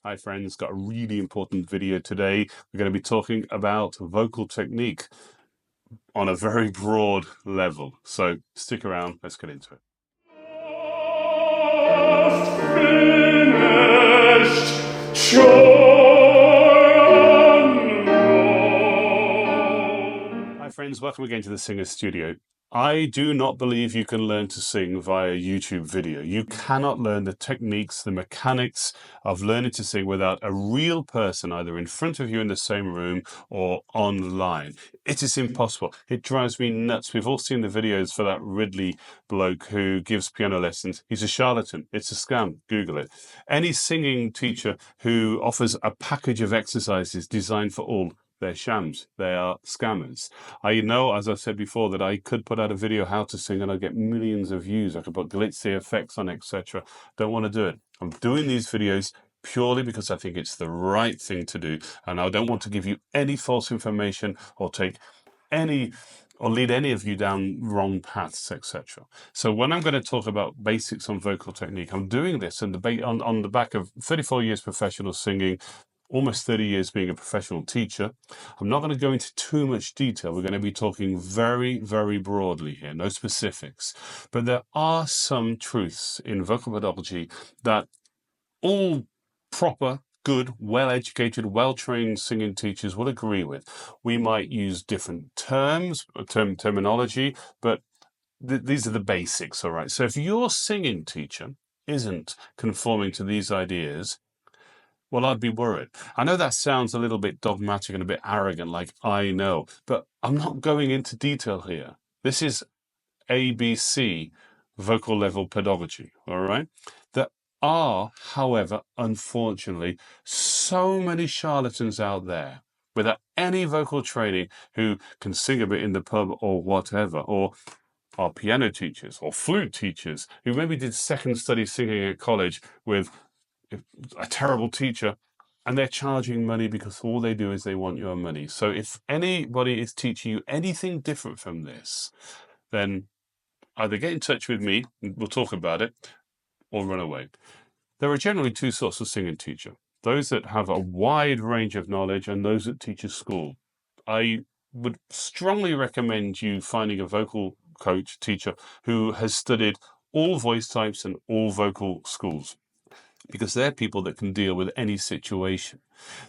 Hi friends, got a really important video today. We're going to be talking about vocal technique on a very broad level. So stick around, let's get into it. Hi friends, welcome again to the Singer Studio. I do not believe you can learn to sing via YouTube video. You cannot learn the techniques, the mechanics of learning to sing without a real person either in front of you in the same room or online. It is impossible. It drives me nuts. We've all seen the videos for that Ridley bloke who gives piano lessons. He's a charlatan. It's a scam. Google it. Any singing teacher who offers a package of exercises designed for all, they're shams. They are scammers. I know, as I've said before, that I could put out a video how to sing and I'd get millions of views. I could put glitzy effects on, etc. Don't want to do it. I'm doing these videos purely because I think it's the right thing to do, and I don't want to give you any false information or lead any of you down wrong paths, etc. So when I'm going to talk about basics on vocal technique, I'm doing this on the back of 34 years professional singing, almost 30 years being a professional teacher. I'm not going to go into too much detail. We're going to be talking very, very broadly here, no specifics. But there are some truths in vocal pedagogy that all proper, good, well-educated, well-trained singing teachers will agree with. We might use different terms, terminology, but these are the basics, all right? So if your singing teacher isn't conforming to these ideas, well, I'd be worried. I know that sounds a little bit dogmatic and a bit arrogant, like I know, but I'm not going into detail here. This is ABC vocal level pedagogy, all right? There are, however, unfortunately, so many charlatans out there without any vocal training who can sing a bit in the pub or whatever, or are piano teachers or flute teachers who maybe did second study singing at college with a terrible teacher, and they're charging money because all they do is they want your money. So if anybody is teaching you anything different from this, then either get in touch with me, and we'll talk about it, or run away. There are generally two sorts of singing teacher. Those that have a wide range of knowledge and those that teach a school. I would strongly recommend you finding a vocal coach, teacher, who has studied all voice types and all vocal schools, because they're people that can deal with any situation.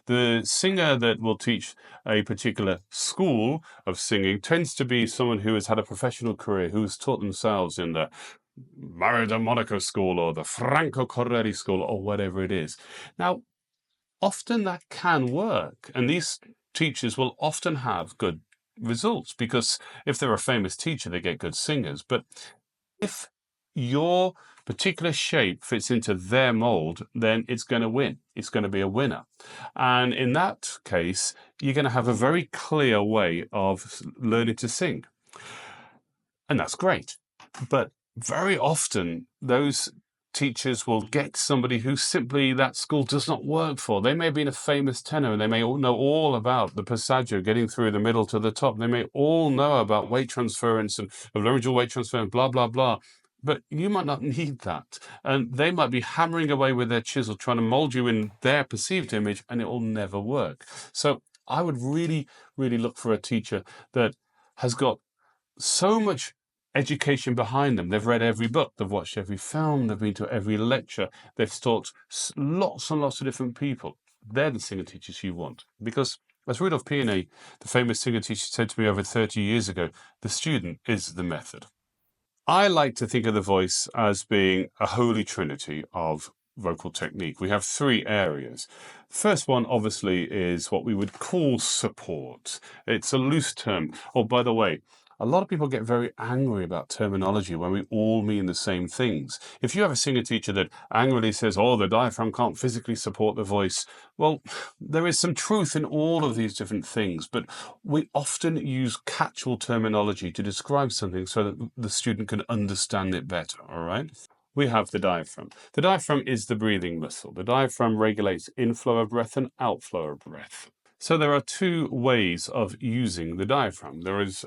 The singer that will teach a particular school of singing tends to be someone who has had a professional career, who has taught themselves in the Mario da Monaco school or the Franco Correri school or whatever it is. Now, often that can work, and these teachers will often have good results because if they're a famous teacher, they get good singers. But if your particular shape fits into their mold, then it's going to win. It's going to be a winner. And in that case, you're going to have a very clear way of learning to sing. And that's great. But very often, those teachers will get somebody who simply that school does not work for. They may have been a famous tenor and they may all know all about the passaggio, getting through the middle to the top. They may all know about weight transference and laryngeal weight transfer and blah, blah, blah. But you might not need that. And they might be hammering away with their chisel, trying to mold you in their perceived image, and it will never work. So I would really, really look for a teacher that has got so much education behind them. They've read every book, they've watched every film, they've been to every lecture, they've taught lots and lots of different people. They're the singer teachers you want. Because as Rudolf Pianet, the famous singer teacher, said to me over 30 years ago, the student is the method. I like to think of the voice as being a holy trinity of vocal technique. We have three areas. First one, obviously, is what we would call support. It's a loose term. Oh, by the way, a lot of people get very angry about terminology when we all mean the same things. If you have a singer teacher that angrily says, oh, the diaphragm can't physically support the voice, well, there is some truth in all of these different things, but we often use catch-all terminology to describe something so that the student can understand it better, all right? We have the diaphragm. The diaphragm is the breathing muscle. The diaphragm regulates inflow of breath and outflow of breath. So there are two ways of using the diaphragm. There is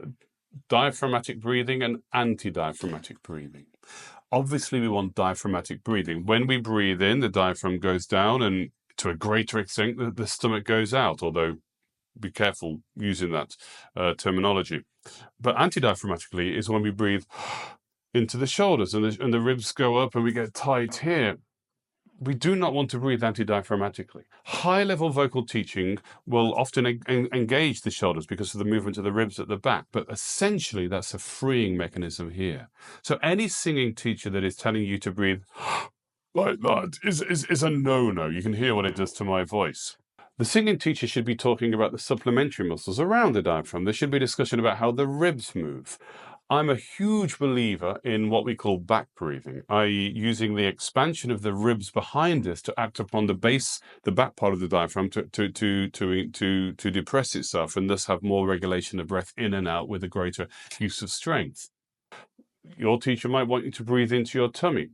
diaphragmatic breathing and anti-diaphragmatic breathing. Obviously, we want diaphragmatic breathing. When we breathe in, the diaphragm goes down and to a greater extent, the stomach goes out, although be careful using that terminology. But antidiaphragmatically is when we breathe into the shoulders and the ribs go up and we get tight here. We do not want to breathe antidiaphragmatically. High-level vocal teaching will often engage the shoulders because of the movement of the ribs at the back, but essentially that's a freeing mechanism here. So any singing teacher that is telling you to breathe like that is a no-no. You can hear what it does to my voice. The singing teacher should be talking about the supplementary muscles around the diaphragm. There should be a discussion about how the ribs move. I'm a huge believer in what we call back breathing, i.e. using the expansion of the ribs behind us to act upon the base, the back part of the diaphragm to depress itself and thus have more regulation of breath in and out with a greater use of strength. Your teacher might want you to breathe into your tummy.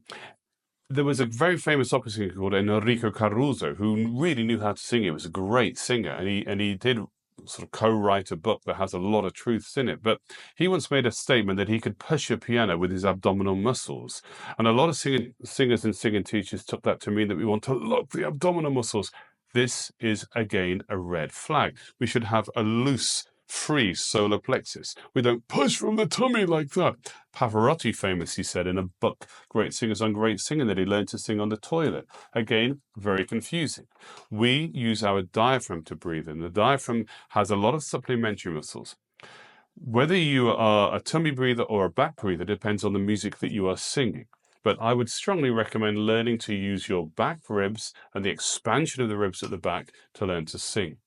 There was a very famous opera singer called Enrico Caruso who really knew how to sing. He was a great singer, and he did sort of co-write a book that has a lot of truths in it. But he once made a statement that he could push a piano with his abdominal muscles, and a lot of singers and singing teachers took that to mean that we want to lock the abdominal muscles. This is again a red flag. We should have a loose, free solar plexus. We don't push from the tummy like that. Pavarotti famously said in a book, Great Singers on Great Singing, that he learned to sing on the toilet. Again, very confusing. We use our diaphragm to breathe in. The diaphragm has a lot of supplementary muscles. Whether you are a tummy breather or a back breather depends on the music that you are singing. But I would strongly recommend learning to use your back ribs and the expansion of the ribs at the back to learn to sing.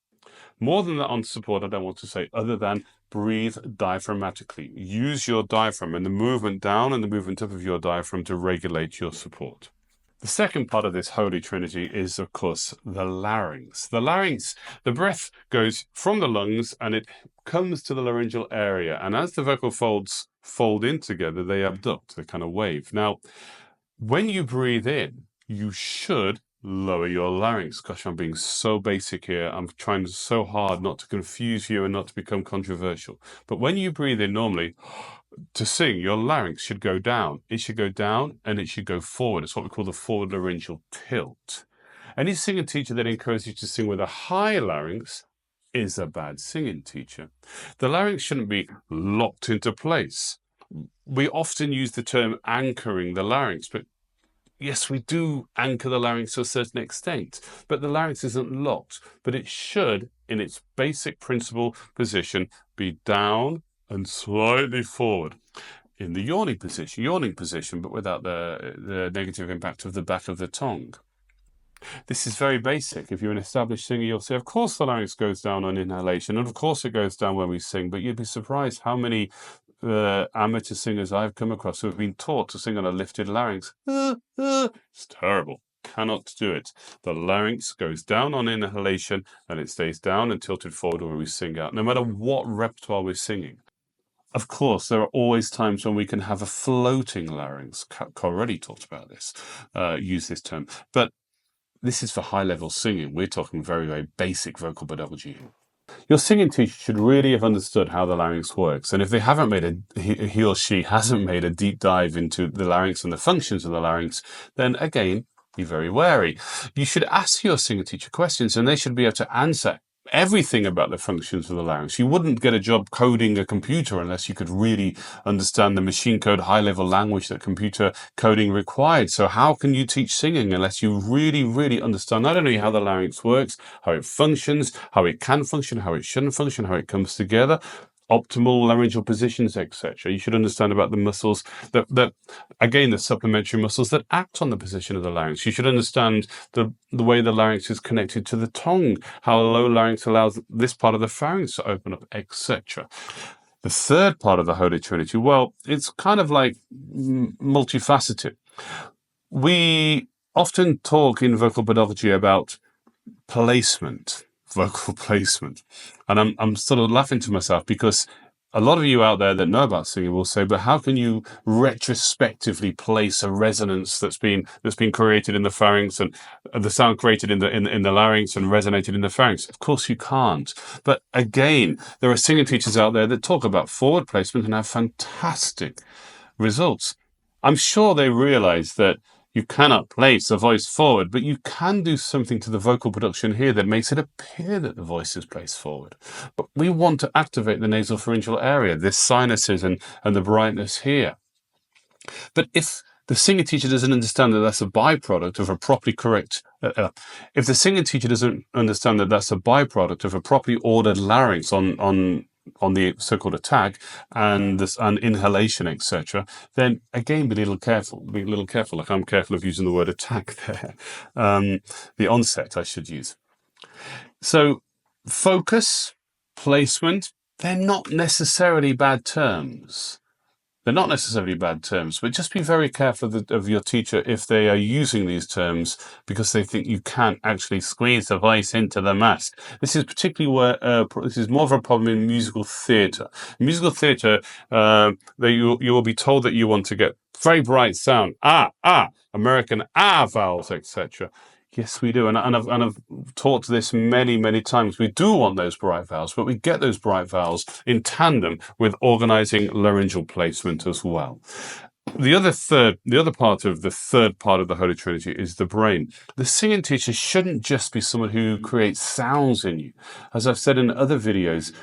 More than that on support, I don't want to say other than breathe diaphragmatically. Use your diaphragm and the movement down and the movement up of your diaphragm to regulate your support. The second part of this holy trinity is, of course, the larynx. The larynx, the breath goes from the lungs and it comes to the laryngeal area. And as the vocal folds fold in together, they abduct, they kind of wave. Now, when you breathe in, you should lower your larynx. Gosh, I'm being so basic here. I'm trying so hard not to confuse you and not to become controversial. But when you breathe in normally, to sing, your larynx should go down. It should go down and it should go forward. It's what we call the forward laryngeal tilt. Any singing teacher that encourages you to sing with a high larynx is a bad singing teacher. The larynx shouldn't be locked into place. We often use the term anchoring the larynx, but yes, we do anchor the larynx to a certain extent, but the larynx isn't locked, but it should, in its basic principle position, be down and slightly forward in the yawning position, but without the negative impact of the back of the tongue. This is very basic. If you're an established singer, you'll say, of course the larynx goes down on inhalation, and of course it goes down when we sing, but you'd be surprised how many amateur singers I've come across who have been taught to sing on a lifted larynx. It's terrible. Cannot do it. The larynx goes down on inhalation and it stays down and tilted forward when we sing out, no matter what repertoire we're singing. Of course, there are always times when we can have a floating larynx. Carl already talked about this, use this term. But this is for high-level singing. We're talking very, very basic vocal pedagogy here. Your singing teacher should really have understood how the larynx works. And if they haven't made he or she hasn't made a deep dive into the larynx and the functions of the larynx, then again, be very wary. You should ask your singing teacher questions and they should be able to answer everything about the functions of the larynx. You wouldn't get a job coding a computer unless you could really understand the machine code high-level language that computer coding required. So how can you teach singing unless you really, really understand not only how the larynx works, how it functions, how it can function, how it shouldn't function, how it comes together, optimal laryngeal positions, etc. You should understand about the muscles that again, the supplementary muscles that act on the position of the larynx. You should understand the way the larynx is connected to the tongue, how a low larynx allows this part of the pharynx to open up, etc. The third part of the Holy Trinity, well, it's kind of like multifaceted. We often talk in vocal pedagogy about placement, vocal placement. And I'm sort of laughing to myself because a lot of you out there that know about singing will say, but how can you retrospectively place a resonance that's been created in the pharynx and the sound created in the larynx and resonated in the pharynx? Of course you can't. But again, there are singing teachers out there that talk about forward placement and have fantastic results. I'm sure they realize that You cannot place the voice forward, but you can do something to the vocal production here that makes it appear that the voice is placed forward. But we want to activate the nasopharyngeal area, this sinuses and the brightness here. But if the singing teacher doesn't understand that that's a byproduct of a properly correct, if the singing teacher doesn't understand that that's a byproduct of a properly ordered larynx on the so-called attack and this and inhalation, etc., then again be a little careful. Be a little careful. Like I'm careful of using the word attack there. The onset I should use. So focus, placement, they're not necessarily bad terms. They're not necessarily bad terms, but just be very careful of your teacher if they are using these terms because they think you can't actually squeeze the voice into the mask. This is particularly where this is more of a problem in musical theatre. In musical theatre, you will be told that you want to get very bright sound, American vowels, etc. Yes, we do, and I've taught this many times. We do want those bright vowels, but we get those bright vowels in tandem with organising laryngeal placement as well. The other part of the third part of the Holy Trinity is the brain. The singing teacher shouldn't just be someone who creates sounds in you. As I've said in other videos,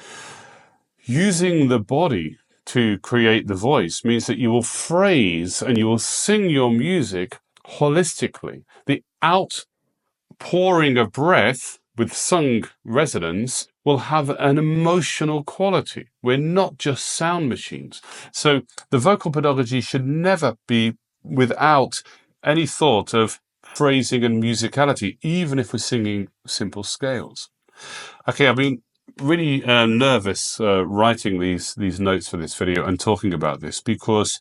using the body to create the voice means that you will phrase and you will sing your music holistically. The outpouring of breath with sung resonance will have an emotional quality. We're not just sound machines. So the vocal pedagogy should never be without any thought of phrasing and musicality, even if we're singing simple scales. Okay, I've been really nervous writing these notes for this video and talking about this because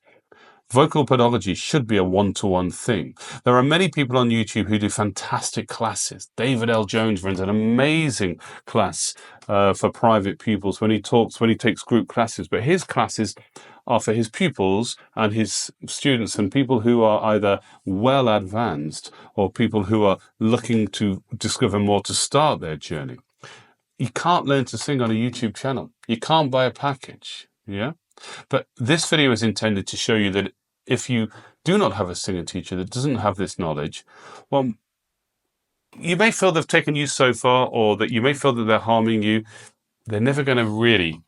vocal pedagogy should be a one-to-one thing. There are many people on YouTube who do fantastic classes. David L. Jones runs an amazing class for private pupils when he takes group classes. But his classes are for his pupils and his students and people who are either well advanced or people who are looking to discover more to start their journey. You can't learn to sing on a YouTube channel. You can't buy a package. Yeah. But this video is intended to show you that if you do not have a singing teacher that doesn't have this knowledge, well, you may feel they've taken you so far, or that you may feel that they're harming you. They're never going to really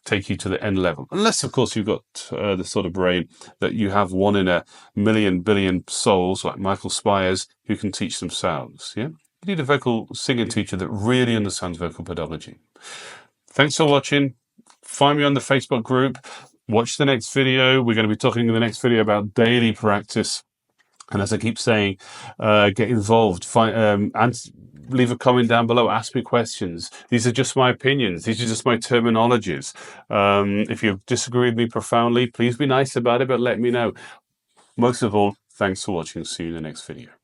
take you to the end level. Unless, of course, you've got the sort of brain that you have 1 in a million billion souls, like Michael Spires, who can teach them sounds. Yeah, you need a vocal singing teacher that really understands vocal pedagogy. Thanks for watching. Find me on the Facebook group. Watch the next video. We're going to be talking in the next video about daily practice. And as I keep saying, get involved. Leave a comment down below. Ask me questions. These are just my opinions. These are just my terminologies. If you disagree with me profoundly, please be nice about it, but let me know. Most of all, thanks for watching. See you in the next video.